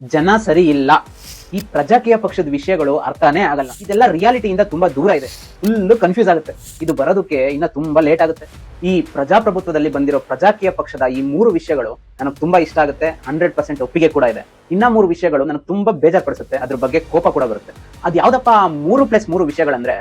ಜನ ಸರಿ ಇಲ್ಲ. ಈ ಪ್ರಜಾಕೀಯ ಪಕ್ಷದ ವಿಷಯಗಳು ಅರ್ಥನೇ ಆಗಲ್ಲ. ಇದೆಲ್ಲ ರಿಯಾಲಿಟಿಯಿಂದ ತುಂಬಾ ದೂರ ಇದೆ. ಫುಲ್ ಕನ್ಫ್ಯೂಸ್ ಆಗುತ್ತೆ. ಇದು ಬರೋದಕ್ಕೆ ಇನ್ನ ತುಂಬಾ ಲೇಟ್ ಆಗುತ್ತೆ. ಈ ಪ್ರಜಾಪ್ರಭುತ್ವದಲ್ಲಿ ಬಂದಿರೋ ಪ್ರಜಾಕೀಯ ಪಕ್ಷದ ಈ 3 ವಿಷಯಗಳು ನನಗೆ ತುಂಬಾ ಇಷ್ಟ ಆಗುತ್ತೆ. 100% ಒಪ್ಪಿಗೆ ಕೂಡ ಇದೆ. ಇನ್ನ 3 ವಿಷಯಗಳು ನನಗೆ ತುಂಬಾ ಬೇಜಾರ್ಪಡಿಸುತ್ತೆ. ಅದ್ರ ಬಗ್ಗೆ ಕೋಪ ಕೂಡ ಬರುತ್ತೆ. ಅದ್ ಯಾವ್ದಪ್ಪ 3+3 ವಿಷಯಗಳಂದ್ರೆ,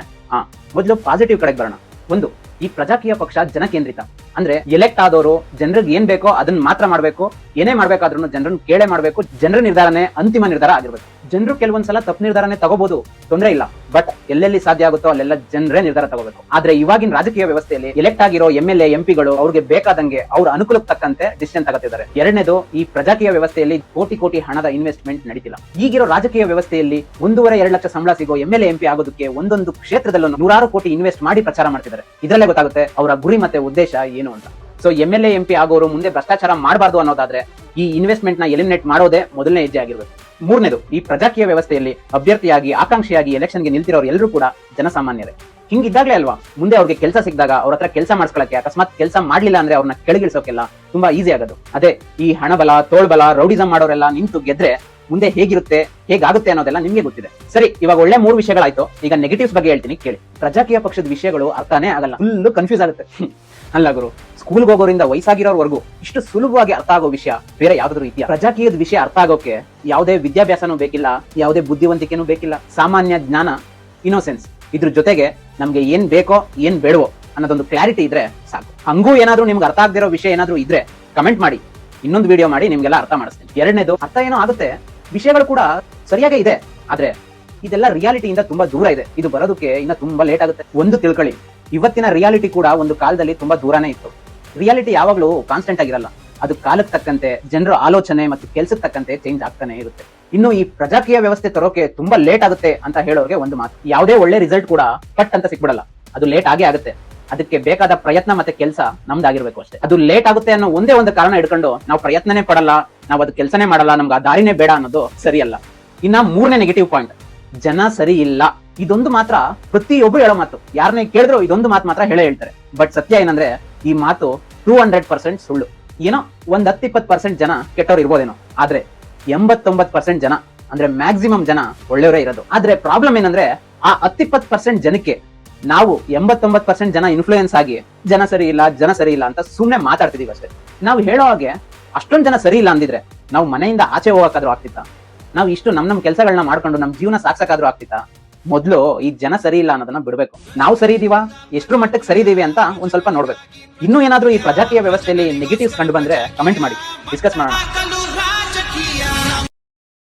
ಮೊದಲು ಪಾಸಿಟಿವ್ ಕಡೆಗೆ ಬರೋಣ. ಒಂದು, ಈ ಪ್ರಜಾಕೀಯ ಪಕ್ಷ ಜನಕೇಂದ್ರಿತ. ಅಂದ್ರೆ ಎಲೆಕ್ಟ್ ಆದವರು ಜನರಿಗೆ ಏನ್ ಬೇಕೋ ಅದನ್ನ ಮಾತ್ರ ಮಾಡ್ಬೇಕು. ಏನೇ ಮಾಡ್ಬೇಕಾದ್ರೂ ಜನರನ್ನ ಕೇಳೇ ಮಾಡ್ಬೇಕು. ಜನರ ನಿರ್ಧಾರನೇ ಅಂತಿಮ ನಿರ್ಧಾರ ಆಗಿರ್ಬೇಕು. ಜನರು ಕೆಲವೊಂದ್ಸಲ ತಪ್ಪು ನಿರ್ಧಾರನೇ ತಗೋಬಹುದು, ತೊಂದರೆ ಇಲ್ಲ. ಬಟ್ ಎಲ್ಲೆಲ್ಲಿ ಸಾಧ್ಯ ಆಗುತ್ತೋ ಅಲ್ಲೆಲ್ಲ ಜನರೇ ನಿರ್ಧಾರ ತಗೋಬೇಕು. ಆದ್ರೆ ಇವಾಗಿನ ರಾಜಕೀಯ ವ್ಯವಸ್ಥೆಯಲ್ಲಿ ಎಲೆಕ್ಟ್ ಆಗಿರೋ MLA MP ಗಳು ಅವ್ರಿಗೆ ಬೇಕಾದಂಗೆ ಅವ್ರ ಅನುಕೂಲಕ್ಕೆ ತಕ್ಕಂತೆ ಡಿಸಿಷನ್ ತಗೋತಿದ್ದಾರೆ. ಎರಡನೇದು, ಈ ಪ್ರಜಾಕೀಯ ವ್ಯವಸ್ಥೆಯಲ್ಲಿ ಕೋಟಿ ಹಣದ ಇನ್ವೆಸ್ಟ್ಮೆಂಟ್ ನಡೀತಿಲ್ಲ. ಈಗಿರೋ ರಾಜಕೀಯ ವ್ಯವಸ್ಥೆಯಲ್ಲಿ 1.5-2 ಲಕ್ಷ ಸಂಬಳ ಸಿಗೋ MLA MP ಆಗೋದಕ್ಕೆ ಒಂದೊಂದು ಕ್ಷೇತ್ರದಲ್ಲೂ 100 ಕೋಟಿ ಇನ್ವೆಸ್ಟ್ ಮಾಡಿ ಪ್ರಚಾರ ಮಾಡ್ತಿದ್ದಾರೆ. ಇದರಲ್ಲೇ ಗೊತ್ತಾಗುತ್ತೆ ಅವರ ಗುರಿ ಮತ್ತೆ ಉದ್ದೇಶ ಏನು ಅಂತ. ಸೊ MLA MP ಆಗೋರು ಮುಂದೆ ಭ್ರಷ್ಟಾಚಾರ ಮಾಡಬಾರ್ದು ಅನ್ನೋದಾದ್ರೆ ಈ ಇನ್ವೆಸ್ಟ್ಮೆಂಟ್ ನ ಎಲಿಮಿನೇಟ್ ಮಾಡೋದೇ ಮೊದಲನೇ ಹೆಜ್ಜೆ ಆಗಿರ್ಬೇಕು. ಮೂರನೇದು, ಈ ಪ್ರಜಾಕೀಯ ವ್ಯವಸ್ಥೆಯಲ್ಲಿ ಅಭ್ಯರ್ಥಿಯಾಗಿ ಆಕಾಂಕ್ಷಿಯಾಗಿ ಎಲೆಕ್ಷನ್ಗೆ ನಿಲ್ತಿರೋರು ಎಲ್ಲರೂ ಕೂಡ ಜನಸಾಮಾನ್ಯರೇ. ಹಿಂಗಿದ್ದಾಗ್ಲೇ ಅಲ್ವಾ ಮುಂದೆ ಅವ್ರಿಗೆ ಕೆಲಸ ಸಿಕ್ಕಿದಾಗ ಅವ್ರ ಹತ್ರ ಕೆಲಸ ಮಾಡಿಸ್ಕೊಳಕ್ಕೆ, ಅಕಸ್ಮಾತ್ ಕೆಲಸ ಮಾಡ್ಲಿಲ್ಲ ಅಂದ್ರೆ ಅವ್ರನ್ನ ಕೆಳಗಿಳಿಸೋಕೆಲ್ಲ ತುಂಬಾ ಈಸಿ ಆಗೋದು. ಅದೇ ಈ ಹಣಬಲ, ತೋಳ್ಬಲ, ರೌಡಿಸಂ ಮಾಡೋರೆಲ್ಲ ನಿಂತು ಗೆದ್ರೆ ಮುಂದೆ ಹೇಗಿರುತ್ತೆ, ಹೇಗಾಗುತ್ತೆ ಅನ್ನೋದೆಲ್ಲ ನಿಮ್ಗೆ ಗೊತ್ತಿದೆ. ಸರಿ, ಇವಾಗ ಒಳ್ಳೆ 3 ವಿಷಯಗಳಾಯ್ತು. ಈಗ ನೆಗೆಟಿವ್ಸ್ ಬಗ್ಗೆ ಹೇಳ್ತೀನಿ ಕೇಳಿ. ಪ್ರಜಾಕೀಯ ಪಕ್ಷದ ವಿಷಯಗಳು ಅರ್ಥನೇ ಆಗಲ್ಲ. ಫುಲ್ ಕನ್ಫ್ಯೂಸ್ ಆಗುತ್ತೆ. ಅಲ್ಲ ಗುರು, ಸ್ಕೂಲ್ಗೆ ಹೋಗೋರಿಂದ ವಯಸ್ಸಾಗಿರೋರ್ವರೆಗೂ ಇಷ್ಟು ಸುಲಭವಾಗಿ ಅರ್ಥ ಆಗೋ ವಿಷಯ ಬೇರೆ ಯಾವ್ದಾದ್ರು ಇದೆಯಾ? ಪ್ರಜಾಕೀಯದ ವಿಷಯ ಅರ್ಥ ಆಗೋಕೆ ಯಾವುದೇ ವಿದ್ಯಾಭ್ಯಾಸನೂ ಬೇಕಿಲ್ಲ, ಯಾವುದೇ ಬುದ್ಧಿವಂತಿಕೆನೂ ಬೇಕಿಲ್ಲ. ಸಾಮಾನ್ಯ ಜ್ಞಾನ, ಇನ್ನೋಸೆನ್ಸ್, ಇದ್ರ ಜೊತೆಗೆ ನಮ್ಗೆ ಏನ್ ಬೇಕೋ ಏನ್ ಬೇಡವೋ ಅನ್ನೋದೊಂದು ಕ್ಲಾರಿಟಿ ಇದ್ರೆ ಸಾಕು. ಹಂಗೂ ಏನಾದ್ರೂ ನಿಮ್ಗೆ ಅರ್ಥ ಆಗದಿರೋ ವಿಷಯ ಏನಾದ್ರೂ ಇದ್ರೆ ಕಮೆಂಟ್ ಮಾಡಿ, ಇನ್ನೊಂದು ವಿಡಿಯೋ ಮಾಡಿ ನಿಮ್ಗೆಲ್ಲ ಅರ್ಥ ಮಾಡಿಸ್ತೀನಿ. ಎರಡನೇದು, ಅರ್ಥ ಏನೋ ಆಗುತ್ತೆ, ವಿಷಯಗಳು ಕೂಡ ಸರಿಯಾಗೇ ಇದೆ. ಆದ್ರೆ ಇದೆಲ್ಲ ರಿಯಾಲಿಟಿಯಿಂದ ತುಂಬಾ ದೂರ ಇದೆ. ಇದು ಬರೋದಕ್ಕೆ ಇನ್ನ ತುಂಬಾ ಲೇಟ್ ಆಗುತ್ತೆ. ಒಂದು ತಿಳ್ಕೊಳ್ಳಿ, ಇವತ್ತಿನ ರಿಯಾಲಿಟಿ ಕೂಡ ಒಂದು ಕಾಲದಲ್ಲಿ ತುಂಬಾ ದೂರನೇ ಇತ್ತು. ರಿಯಾಲಿಟಿ ಯಾವಾಗ್ಲೂ ಕಾನ್ಸ್ಟೆಂಟ್ ಆಗಿರಲ್ಲ. ಅದು ಕಾಲಕ್ಕೆ ತಕ್ಕಂತೆ, ಜನರ ಆಲೋಚನೆ ಮತ್ತು ಕೆಲಸಕ್ಕೆ ತಕ್ಕಂತೆ ಚೇಂಜ್ ಆಗ್ತಾನೆ ಇರುತ್ತೆ. ಇನ್ನು ಈ ಪ್ರಜಾಕೀಯ ವ್ಯವಸ್ಥೆ ತರೋಕೆ ತುಂಬಾ ಲೇಟ್ ಆಗುತ್ತೆ ಅಂತ ಹೇಳೋರಿಗೆ ಒಂದು ಮಾತು, ಯಾವುದೇ ಒಳ್ಳೆ ರಿಸಲ್ಟ್ ಕೂಡ ಪಟ್ ಅಂತ ಸಿಕ್ಬಿಡಲ್ಲ. ಅದು ಲೇಟ್ ಆಗೇ ಆಗುತ್ತೆ. ಅದಕ್ಕೆ ಬೇಕಾದ ಪ್ರಯತ್ನ ಮತ್ತೆ ಕೆಲಸ ನಮ್ದಾಗಿರ್ಬೇಕು ಅಷ್ಟೇ. ಅದು ಲೇಟ್ ಆಗುತ್ತೆ ಅನ್ನೋ ಒಂದೇ ಒಂದು ಕಾರಣ ಇಟ್ಕೊಂಡು ನಾವು ಪ್ರಯತ್ನನೇ ಪಡಲ್ಲ, ನಾವು ಅದು ಕೆಲಸನೇ ಮಾಡಲ್ಲ, ನಮ್ಗೆ ಆ ದಾರಿನೇ ಬೇಡ ಅನ್ನೋದು ಸರಿಯಲ್ಲ. ಇನ್ನ 3ನೇ ನೆಗೆಟಿವ್ ಪಾಯಿಂಟ್, ಜನ ಸರಿ ಇಲ್ಲ. ಇದೊಂದು ಮಾತ್ರ ಪ್ರತಿಯೊಬ್ರು ಹೇಳೋ ಮಾತು. ಯಾರನ್ನೇ ಕೇಳಿದ್ರು ಇದೊಂದು ಮಾತು ಮಾತ್ರ ಹೇಳ್ತಾರೆ. ಬಟ್ ಸತ್ಯ ಏನಂದ್ರೆ ಈ ಮಾತು 200% ಸುಳ್ಳು. ಏನೋ ಒಂದ್ 10-20% ಜನ ಕೆಟ್ಟವ್ರು ಇರ್ಬೋದೇನೋ, ಆದ್ರೆ 89% ಜನ ಅಂದ್ರೆ ಮ್ಯಾಕ್ಸಿಮಮ್ ಜನ ಒಳ್ಳೆಯವರೇ ಇರೋದು. ಆದ್ರೆ ಪ್ರಾಬ್ಲಮ್ ಏನಂದ್ರೆ ಆ 10-20% ಜನಕ್ಕೆ ನಾವು 89% ಜನ ಇನ್ಫ್ಲೂಯೆನ್ಸ್ ಆಗಿ ಜನ ಸರಿ ಇಲ್ಲ ಅಂತ ಸುಮ್ನೆ ಮಾತಾಡ್ತಿದೀವಿ ಅಷ್ಟೇ. ನಾವು ಹೇಳೋ ಹಾಗೆ ಅಷ್ಟೊಂದ್ ಜನ ಸರಿ ಇಲ್ಲ ಅಂದಿದ್ರೆ ನಾವು ಮನೆಯಿಂದ ಆಚೆ ಹೋಗಕ್ಕಾದ್ರೂ ಆಗ್ತಿತ್ತ? ನಾವು ಇಷ್ಟು ನಮ್ ಕೆಲಸಗಳನ್ನ ಮಾಡ್ಕೊಂಡು ನಮ್ ಜೀವನ ಸಾಕ್ಸಕ್ಕಾದ್ರೂ ಆಗ್ತಿತ್ತ? ಮೊದ್ಲು ಈ ಜನ ಸರಿ ಇಲ್ಲ ಅನ್ನೋದನ್ನ ಬಿಡ್ಬೇಕು. ನಾವು ಸರಿ ಇದೀವಾ, ಎಷ್ಟ್ರ ಮಟ್ಟಕ್ಕೆ ಸರಿ ಇದೀವಿ ಅಂತ ಒಂದ್ ಸ್ವಲ್ಪ ನೋಡ್ಬೇಕು. ಇನ್ನೂ ಏನಾದ್ರೂ ಈ ಪ್ರಜಾಕೀಯ ವ್ಯವಸ್ಥೆಯಲ್ಲಿ ನೆಗೆಟಿವ್ಸ್ ಕಂಡು ಬಂದ್ರೆ ಕಮೆಂಟ್ ಮಾಡಿ, ಡಿಸ್ಕಸ್ ಮಾಡೋಣ.